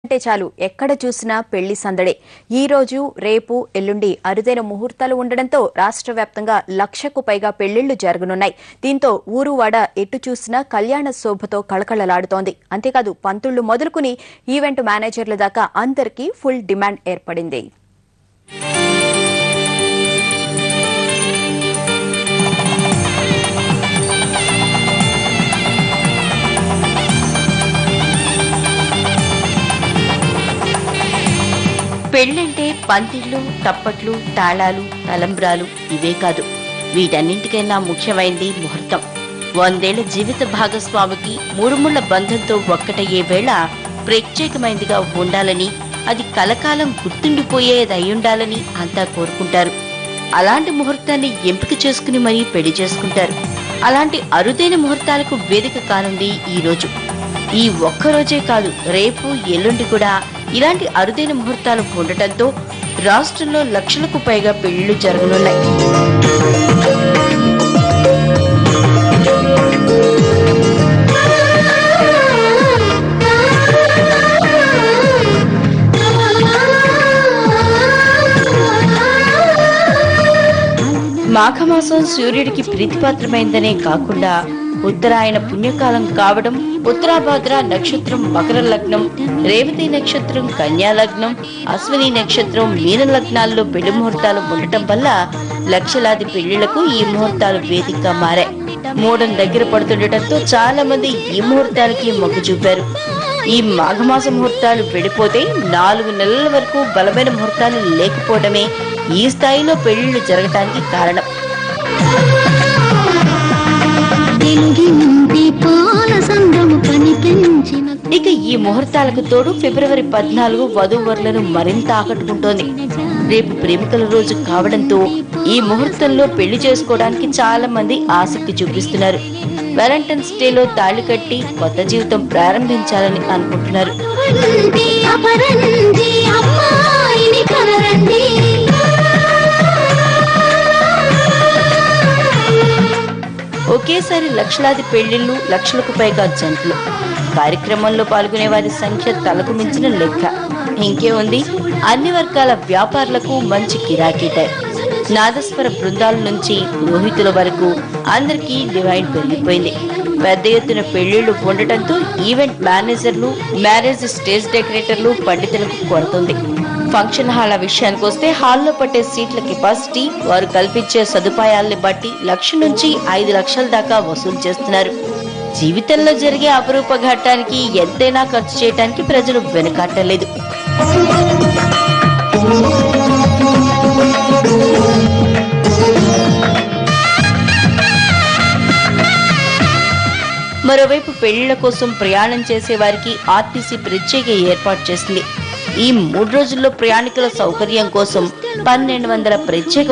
అంటే చాలు ఎక్కడ చూసినా పెళ్లి సందడే. ఈ రోజు రేపు ఎల్లుండి అరుదైన ముహూర్తాలు ఉండడంతో రాష్ట్ర వ్యాప్తంగా 1,00,000కు పైగా పెళ్లిళ్లు జరగనున్నాయి. దీంతో ఊరువాడ ఎటు చూసినా కళ్యాణ శోభతో కళకళలాడుతోంది. అంతేకాదు పంతుళ్లు మొదలుకుని ఈవెంట్ మేనేజర్ల దాకా అందరికీ ఫుల్ డిమాండ్ ఏర్పడింది. పెళ్ళంటే పందిళ్లు, తప్పట్లు, తాళాలు, తలంబ్రాలు ఇవే కాదు, వీటన్నింటికైనా ముఖ్యమైంది ముహూర్తం. 100 ఏళ్ల జీవిత భాగస్వామికి మూడుముళ్ల బంధంతో ఒక్కటయ్యే వేళ ప్రత్యేకమైనదిగా ఉండాలని, అది కలకాలం గుర్తుండిపోయేది అయ్యుండాలని అంతా కోరుకుంటారు. అలాంటి ముహూర్తాన్ని ఎంపిక చేసుకుని మరీ పెళ్లి చేసుకుంటారు. అలాంటి అరుదైన ముహూర్తాలకు వేదిక కానుంది ఈ రోజు. ఈ ఒక్కరోజే కాదు, రేపు ఎల్లుండి కూడా ఇలాంటి అరుదైన ముహూర్తాలు ఉండటంతో రాష్ట్రంలో 1,00,000కు పైగా పెళ్లిళ్లు జరగనున్నాయి. మాఘమాసం సూర్యుడికి ప్రీతిపాత్రమైందనే కాకుండా ఉత్తరాయణ పుణ్యకాలం కావడం, ఉత్తరాభాద్ర నక్షత్రం మకర లగ్నం, రేవతి నక్షత్రం కన్యా లగ్నం, అశ్విని నక్షత్రం మీన లగ్నాల్లో పెళ్లి ముహూర్తాలు ఉండటం వల్ల లక్షలాది పెళ్లిళ్లకు ఈ ముహూర్తాలు వేదికగా మారాయి. మూడం దగ్గర పడుతుండటంతో చాలా మంది ఈ ముహూర్తాలకి మొగ్గు చూపారు. ఈ మాఘమాస ముహూర్తాలు విడిపోతే 4 నెలల వరకు బలమైన ముహూర్తాలు లేకపోవడమే ఈ స్థాయిలో పెళ్లిళ్లు జరగటానికి కారణం. ఇక ఈ ముహూర్తాలకు తోడు ఫిబ్రవరి 14 వధూవరులను మరింత ఆకట్టుకుంటోంది. రేపు ప్రేమికుల రోజు కావడంతో ఈ ముహూర్తంలో పెళ్లి చేసుకోవడానికి చాలా మంది ఆసక్తి చూపిస్తున్నారు. వ్యాలంటైన్స్ డేలో తాళి కట్టి కొత్త జీవితం ప్రారంభించాలని అనుకుంటున్నారు. ఒకేసారి లక్షలాది పెళ్లిళ్లు, 1,00,000కు పైగా జంటలు. కార్యక్రమంలో పాల్గొనే వారి సంఖ్య తలకు మించిన లెక్క. ఇంకే ఉంది, అన్ని వర్గాల వ్యాపారులకు మంచి గిరాకీటాయి. నాదస్వర బృందాల నుంచి పురోహితుల వరకు అందరికీ డిమాండ్ పెరిగిపోయింది. పెద్ద ఎత్తున పెళ్లిళ్లు ఉండటంతో ఈవెంట్ మేనేజర్లు, మ్యారేజ్ స్టేజ్ డెకరేటర్లు, పండితులకు కొరతుంది. ఫంక్షన్ హాళ్ల విషయానికి వస్తే హాల్లో పట్టే సీట్ల కెపాసిటీ, వారు కల్పించే సదుపాయాల్ని బట్టి 1,00,000 నుంచి 5 లక్షల దాకా వసూలు చేస్తున్నారు. జీవితంలో జరిగే అపరూప ఘట్టానికి ఎంతైనా ఖర్చు చేయడానికి ప్రజలు వెనుకాటలేదు. మరోవైపు పెళ్లిళ్ల కోసం ప్రయాణం చేసే వారికి ఆర్టీసీ ప్రత్యేక ఏర్పాటు చేసింది. ఈ 3 రోజుల్లో ప్రయాణికుల సౌకర్యం కోసం 1,200 ప్రత్యేక